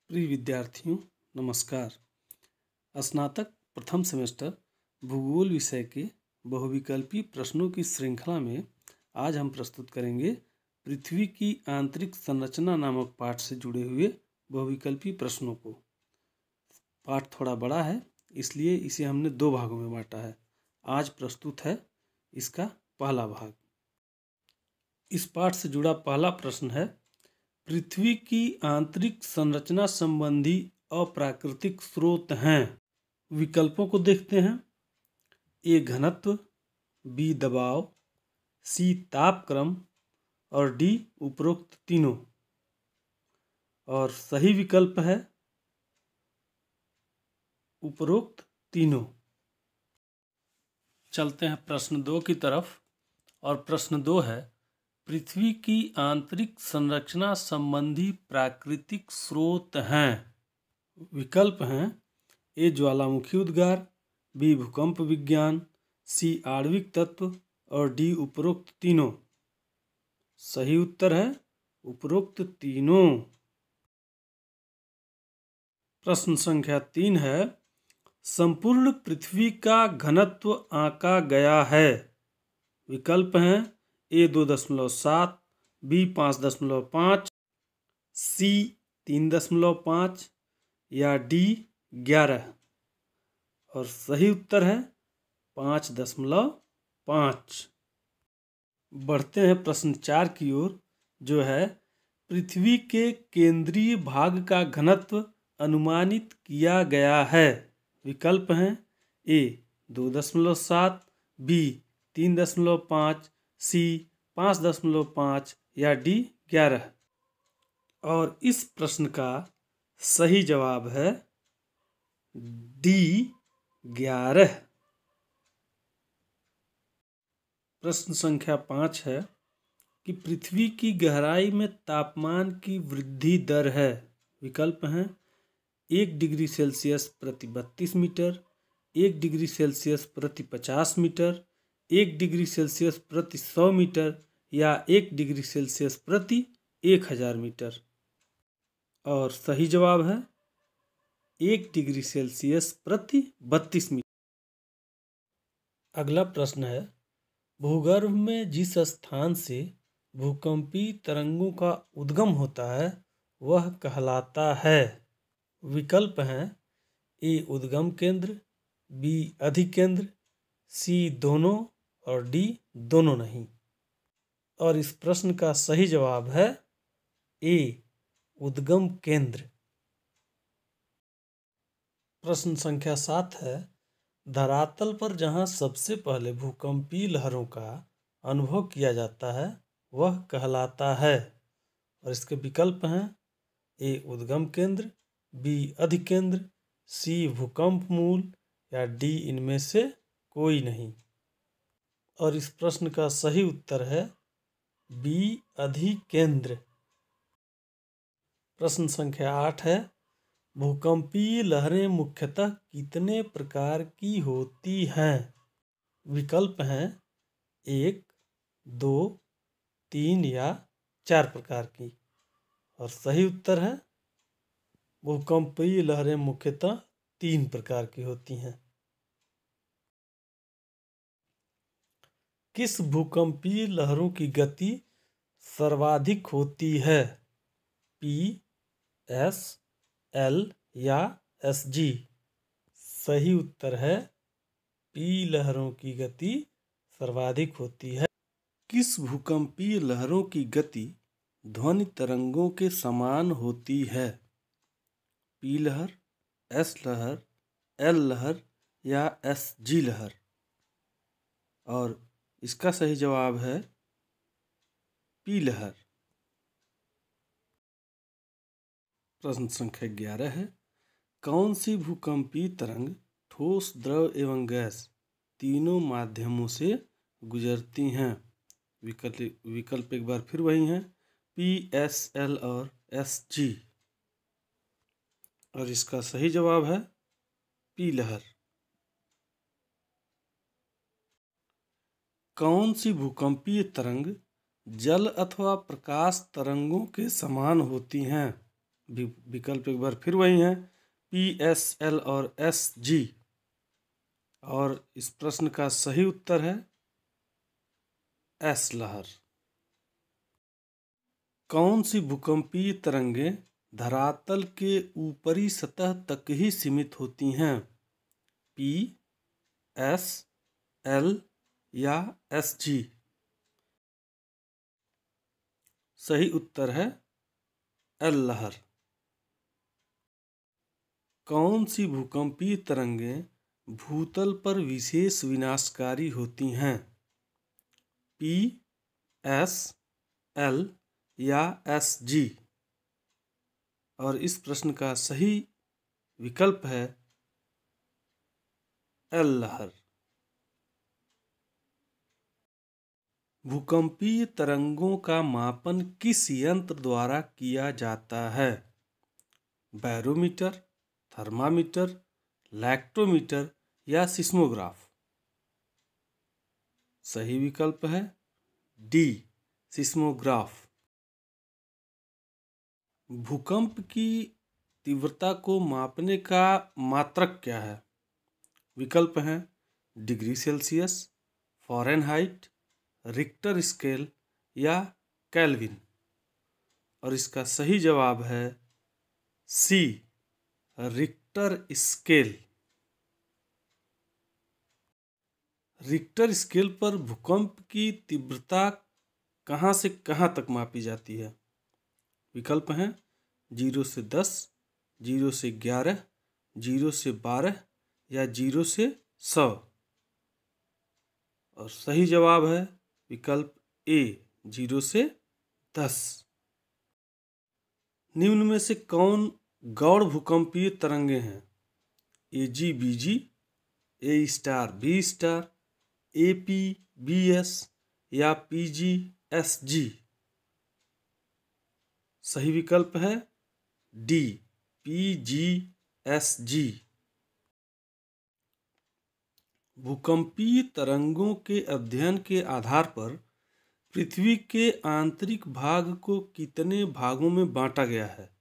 प्रिय विद्यार्थियों, नमस्कार। स्नातक प्रथम सेमेस्टर भूगोल विषय के बहुविकल्पी प्रश्नों की श्रृंखला में आज हम प्रस्तुत करेंगे पृथ्वी की आंतरिक संरचना नामक पाठ से जुड़े हुए बहुविकल्पी प्रश्नों को। पाठ थोड़ा बड़ा है, इसलिए इसे हमने दो भागों में बांटा है। आज प्रस्तुत है इसका पहला भाग। इस पाठ से जुड़ा पहला प्रश्न है, पृथ्वी की आंतरिक संरचना संबंधी अप्राकृतिक स्रोत हैं। विकल्पों को देखते हैं। ए घनत्व, बी दबाव, सी तापक्रम और डी उपरोक्त तीनों। और सही विकल्प है उपरोक्त तीनों। चलते हैं प्रश्न 2 की तरफ। और प्रश्न 2 है, पृथ्वी की आंतरिक संरचना संबंधी प्राकृतिक स्रोत हैं। विकल्प हैं ए ज्वालामुखी उद्गार, बी भूकंप विज्ञान, सी आणविक तत्व और डी उपरोक्त तीनों। सही उत्तर है उपरोक्त तीनों। प्रश्न संख्या 3 है, संपूर्ण पृथ्वी का घनत्व आंका गया है। विकल्प हैं ए 2.7, बी 5.5, सी 3.5 या डी 11। और सही उत्तर है 5.5। बढ़ते हैं प्रश्न 4 की ओर, जो है पृथ्वी के केंद्रीय भाग का घनत्व अनुमानित किया गया है। विकल्प हैं ए 2.7, बी 3.5, सी 5.5 या डी 11। और इस प्रश्न का सही जवाब है डी 11। प्रश्न संख्या 5 है कि पृथ्वी की गहराई में तापमान की वृद्धि दर है। विकल्प हैं 1 डिग्री सेल्सियस प्रति 32 मीटर, 1 डिग्री सेल्सियस प्रति 50 मीटर, 1 डिग्री सेल्सियस प्रति 100 मीटर या 1 डिग्री सेल्सियस प्रति 1000 मीटर। और सही जवाब है 1 डिग्री सेल्सियस प्रति 32 मीटर। अगला प्रश्न है, भूगर्भ में जिस स्थान से भूकंपीय तरंगों का उद्गम होता है वह कहलाता है। विकल्प हैं ए उद्गम केंद्र, बी अधिकेंद्र, सी दोनों और डी दोनों नहीं। और इस प्रश्न का सही जवाब है ए उद्गम केंद्र। प्रश्न संख्या 7 है, धरातल पर जहां सबसे पहले भूकंपीय लहरों का अनुभव किया जाता है वह कहलाता है। और इसके विकल्प हैं ए उद्गम केंद्र, बी अधिकेंद्र, सी भूकंप मूल या डी इनमें से कोई नहीं। और इस प्रश्न का सही उत्तर है बी अधिकेंद्र। प्रश्न संख्या 8 है, भूकंपीय लहरें मुख्यतः कितने प्रकार की होती हैं। विकल्प हैं 1, 2, 3 या 4 प्रकार की। और सही उत्तर है भूकंपीय लहरें मुख्यतः 3 प्रकार की होती हैं। किस भूकंपीय लहरों की गति सर्वाधिक होती है। पी, एस, एल या एस जी। सही उत्तर है पी लहरों की गति सर्वाधिक होती है। किस भूकंपीय लहरों की गति ध्वनि तरंगों के समान होती है। पी लहर, एस लहर, एल लहर या एस जी लहर। और इसका सही जवाब है पी लहर। प्रश्न संख्या 11 है, कौन सी भूकंपीय तरंग ठोस, द्रव एवं गैस तीनों माध्यमों से गुजरती हैं। विकल्प एक बार फिर वही हैं, पी, एस, एल और एस जी। और इसका सही जवाब है पी लहर। कौन सी भूकंपीय तरंग जल अथवा प्रकाश तरंगों के समान होती हैं। विकल्प एक बार फिर वही हैं, PSL और SG। और इस प्रश्न का सही उत्तर है S लहर। कौन सी भूकंपीय तरंगें धरातल के ऊपरी सतह तक ही सीमित होती हैं? P, S, L या SG? सही उत्तर है L लहर। कौन सी भूकंपीय तरंगें भूतल पर विशेष विनाशकारी होती हैं? P, S, L या SG? और इस प्रश्न का सही विकल्प है L लहर। भूकंपीय तरंगों का मापन किस यंत्र द्वारा किया जाता है? बैरोमीटर, थर्मामीटर, लैक्टोमीटर या सिस्मोग्राफ? सही विकल्प है D, सिस्मोग्राफ। भूकंप की तीव्रता को मापने का मात्रक क्या है? विकल्प हैं degree Celsius, Fahrenheit, Richter scale या केल्विन। और इसका सही जवाब है C, Richter scale. Richter scale पर भूकंप की तीव्रता कहाँ से कहाँ तक मापी जाती है? विकल्प हैं 0 से 10, 0 से 11, 0 से 12 या 0 से 100। और सही जवाब है विकल्प A, 0 से 10। निम्न में से कौन गौण भूकंपीय तरंगे हैं? AG-BG, A*B*, AP-BS या PG-SG? सही विकल्प है D, PG-SG। भूकंपीय तरंगों के अध्ययन के आधार पर पृथ्वी के आंतरिक भाग को कितने भागों में बांटा गया है?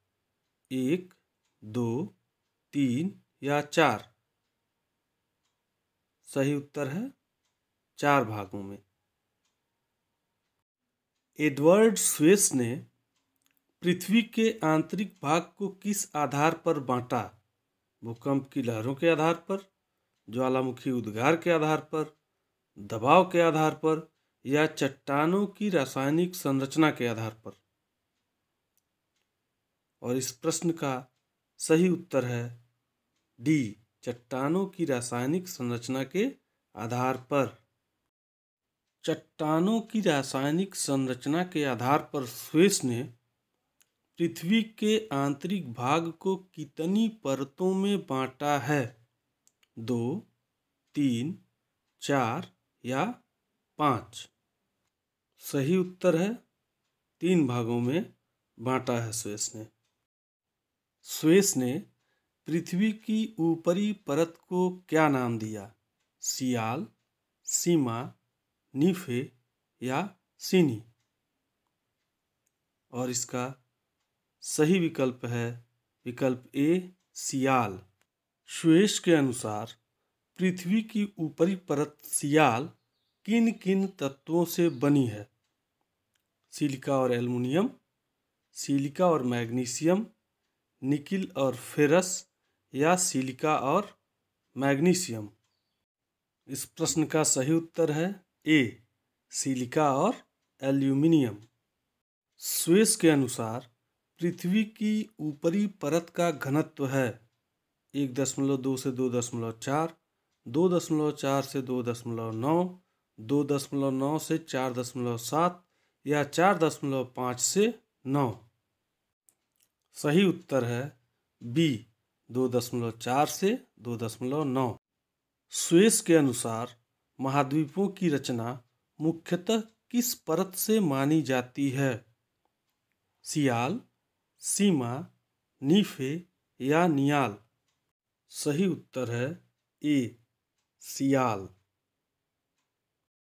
1, 2, 3 या 4? सही उत्तर है 4 भागों में। एडवर्ड स्वेस ने पृथ्वी के आंतरिक भाग को किस आधार पर बांटा? भूकंप की लहरों के आधार पर, ज्वालामुखी उद्गार के आधार पर, दबाव के आधार पर या चट्टानों की रासायनिक संरचना के आधार पर? और इस प्रश्न का सही उत्तर है D, चट्टानों की रासायनिक संरचना के आधार पर। चट्टानों की रासायनिक संरचना के आधार पर स्वेस ने पृथ्वी के आंतरिक भाग को कितनी परतों में बांटा है? 2, 3, 4 या 5? सही उत्तर है 3 भागों में बांटा है स्वेस ने। स्वेस ने पृथ्वी की ऊपरी परत को क्या नाम दिया? सियाल, सीमा, नीफे या सीनी? और इसका सही विकल्प है विकल्प A, सियाल। स्वेस के अनुसार पृथ्वी की ऊपरी परत सियाल किन किन तत्वों से बनी है? सिलिका और एल्युमिनियम, सिलिका और मैग्नीशियम, निकिल और फेरस या सिलिका और मैग्नीशियम? इस प्रश्न का सही उत्तर है A, सिलिका और एल्यूमिनियम। स्वेस के अनुसार पृथ्वी की ऊपरी परत का घनत्व है 1.2 से 2.4, 2.4 से 2.9, 2.9 से 4.7 या 4.5 से 9? सही उत्तर है B, 2.4 से 2.9। स्वेस के अनुसार महाद्वीपों की रचना मुख्यतः किस परत से मानी जाती है? सियाल, सीमा, नीफे या नियाल? सही उत्तर है A, सियाल।